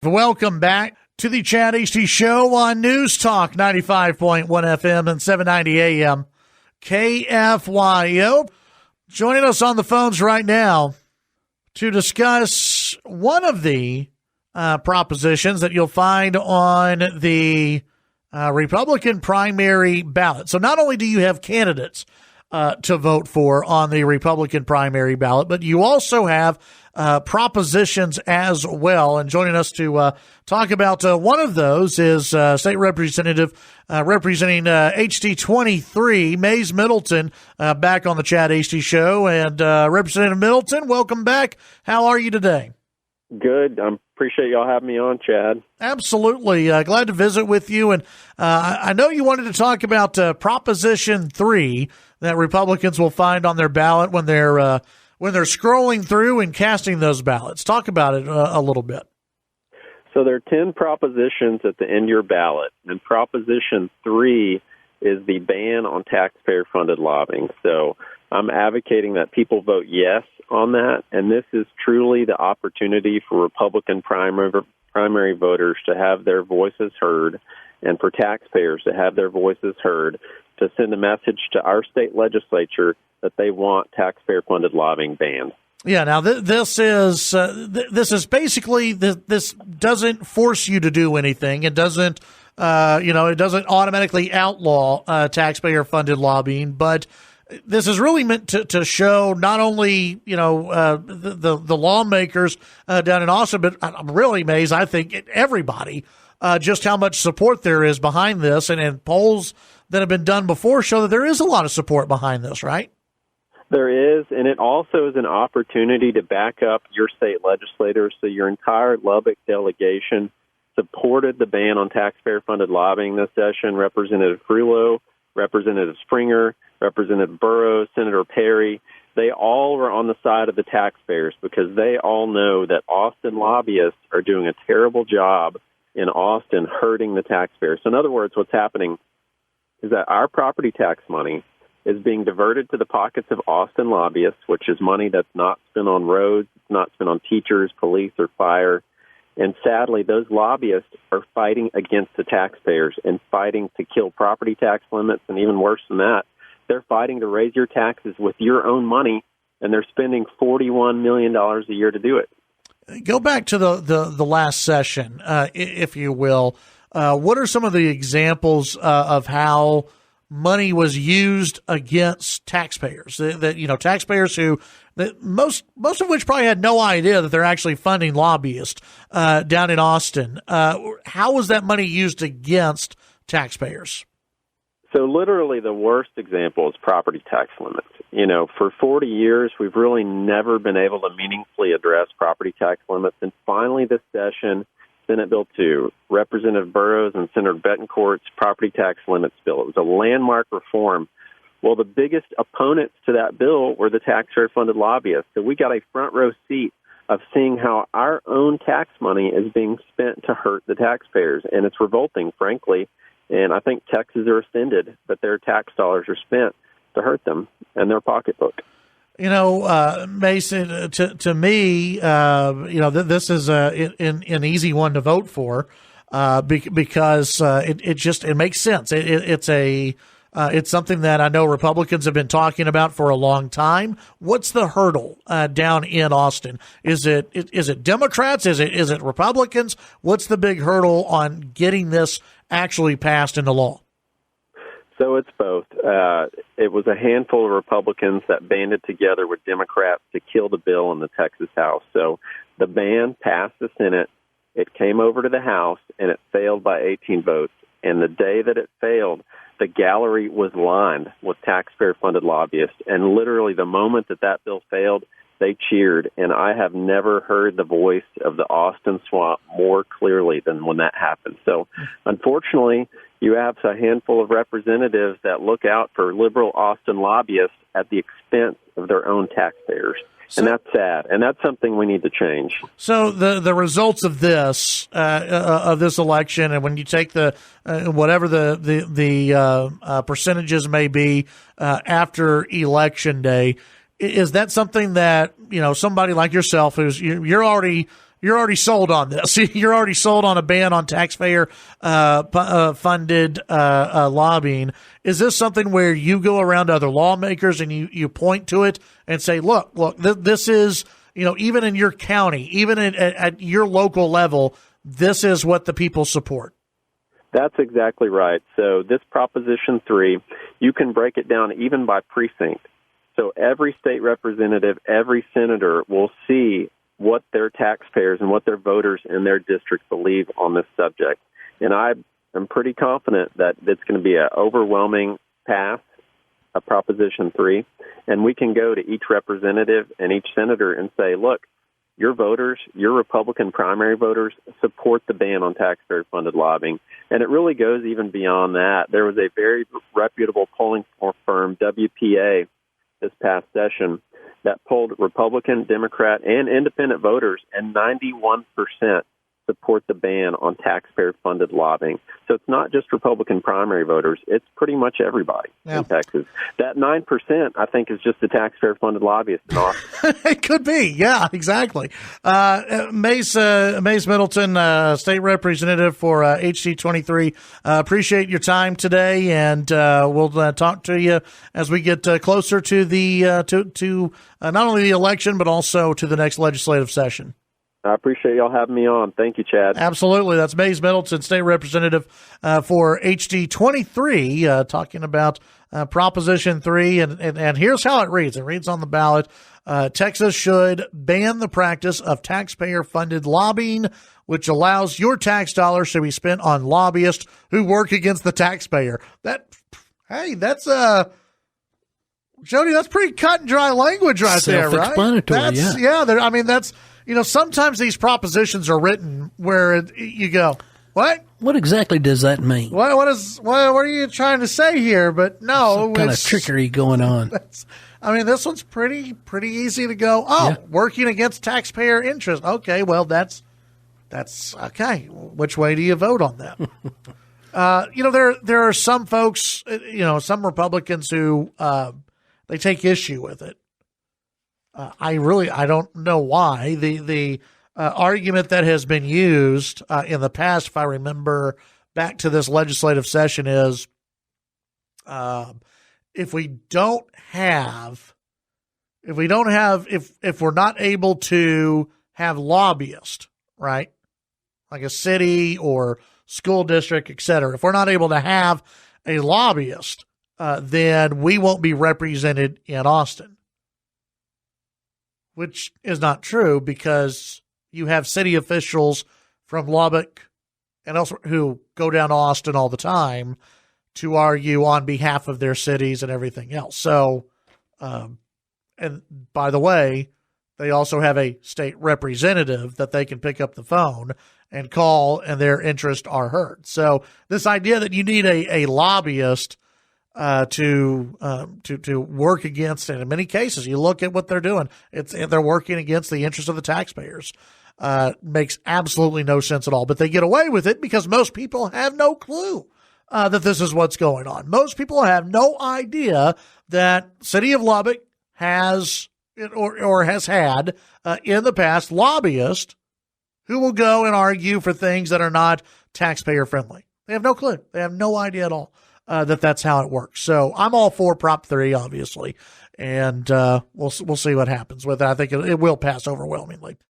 Welcome back to the Chad Hasty Show on News Talk 95.1 FM and 790 AM KFYO. Joining us on the phones right now to discuss one of the propositions that you'll find on the Republican primary ballot. So not only do you have candidates to vote for on the Republican primary ballot, but you also have propositions as well. And joining us to talk about one of those is State Representative representing HD 23, Mayes Middleton, back on the Chad Hasty Show. And Representative Middleton, welcome back. How are you today? Good. I appreciate y'all having me on, Chad. Absolutely. Glad to visit with you. And I know you wanted to talk about Proposition 3 that Republicans will find on their ballot when they're scrolling through and casting those ballots. Talk about it a little bit. So there are 10 propositions at the end of your ballot, and Proposition 3 is the ban on taxpayer-funded lobbying. So I'm advocating that people vote yes on that, and this is truly the opportunity for Republican primary voters to have their voices heard and for taxpayers to have their voices heard, to send a message to our state legislature that they want taxpayer-funded lobbying banned. Yeah. Now this is basically this doesn't force you to do anything. It doesn't it doesn't automatically outlaw taxpayer-funded lobbying, but this is really meant to show not only the lawmakers down in Austin, but I'm really amazed. I think everybody just how much support there is behind this, and polls that have been done before show that there is a lot of support behind this, right? There is, and it also is an opportunity to back up your state legislators. So your entire Lubbock delegation supported the ban on taxpayer-funded lobbying this session. Representative Frullo, Representative Springer, Representative Burrows, Senator Perry, they all were on the side of the taxpayers because they all know that Austin lobbyists are doing a terrible job in Austin hurting the taxpayers. So in other words, what's happening is that our property tax money is being diverted to the pockets of Austin lobbyists, which is money that's not spent on roads, it's not spent on teachers, police, or fire. And sadly, those lobbyists are fighting against the taxpayers and fighting to kill property tax limits. And even worse than that, they're fighting to raise your taxes with your own money, and they're spending $41 million a year to do it. Go back to the last session, if you will. What are some of the examples of how money was used against taxpayers? That taxpayers most of which probably had no idea that they're actually funding lobbyists down in Austin. How was that money used against taxpayers? So literally the worst example is property tax limits. For 40 years, we've really never been able to meaningfully address property tax limits. And finally this session, Senate Bill 2, Representative Burrows and Senator Betancourt's property tax limits bill. It was a landmark reform. Well, the biggest opponents to that bill were the taxpayer-funded lobbyists. So we got a front row seat of seeing how our own tax money is being spent to hurt the taxpayers. And it's revolting, frankly. And I think Texans are offended that their tax dollars are spent to hurt them and their pocketbook. Mason, to me, this is an easy one to vote for because it makes sense. It's something that I know Republicans have been talking about for a long time. What's the hurdle down in Austin? Is it Democrats? Is it Republicans? What's the big hurdle on getting this actually passed into law? So it's both. It was a handful of Republicans that banded together with Democrats to kill the bill in the Texas House. So the ban passed the Senate. It came over to the House, and it failed by 18 votes. And the day that it failed, the gallery was lined with taxpayer-funded lobbyists. And literally the moment that bill failed, they cheered. And I have never heard the voice of the Austin swamp more clearly than when that happened. So unfortunately, you have a handful of representatives that look out for liberal Austin lobbyists at the expense of their own taxpayers. And that's sad, and that's something we need to change. So the results of this election, and when you take the whatever the percentages may be after Election Day, is that something that somebody like yourself, you're already you're already sold on this. You're already sold on a ban on taxpayer funded lobbying. Is this something where you go around to other lawmakers and you point to it and say, look, this is, even in your county, even at your local level, this is what the people support? That's exactly right. So this Proposition 3, you can break it down even by precinct. So every state representative, every senator will see what their taxpayers and what their voters in their district believe on this subject. And I am pretty confident that it's going to be an overwhelming pass of Proposition 3. And we can go to each representative and each senator and say, look, your voters, your Republican primary voters, support the ban on taxpayer-funded lobbying. And it really goes even beyond that. There was a very reputable polling firm, WPA, this past session that polled Republican, Democrat, and independent voters, and 91% support the ban on taxpayer-funded lobbying. So it's not just Republican primary voters. It's pretty much everybody in Texas. That 9%, I think, is just the taxpayer-funded lobbyists in Austin. It could be. Yeah, exactly. Mayes Middleton, state representative for HD23, appreciate your time today, and we'll talk to you as we get closer to the to not only the election, but also to the next legislative session. I appreciate y'all having me on. Thank you, Chad. Absolutely. That's Mayes Middleton, state representative for HD23, talking about Proposition 3. And here's how it reads. It reads on the ballot. Texas should ban the practice of taxpayer-funded lobbying, which allows your tax dollars to be spent on lobbyists who work against the taxpayer. That's Jody, that's pretty cut and dry language right there, right? Self-explanatory, yeah. That's sometimes these propositions are written where you go, what? What exactly does that mean? What are you trying to say here? But no, some kind of trickery going on. This one's pretty easy to go. Working against taxpayer interest. Okay, well that's okay. Which way do you vote on that? There are some folks, some Republicans who they take issue with it. I don't know why. The argument that has been used in the past, if I remember back to this legislative session, is if we're not able to have lobbyists, right, like a city or school district, et cetera, if we're not able to have a lobbyist, then we won't be represented in Austin. Which is not true, because you have city officials from Lubbock and elsewhere who go down to Austin all the time to argue on behalf of their cities and everything else. So, and by the way, they also have a state representative that they can pick up the phone and call, and their interests are heard. So this idea that you need a lobbyist to work against, and in many cases, you look at what they're doing, they're working against the interests of the taxpayers. Makes absolutely no sense at all. But they get away with it because most people have no clue that this is what's going on. Most people have no idea that City of Lubbock has or has had in the past lobbyists who will go and argue for things that are not taxpayer friendly. They have no clue. They have no idea at all. That's how it works. So I'm all for Prop 3, obviously, and we'll see what happens with it. I think it will pass overwhelmingly.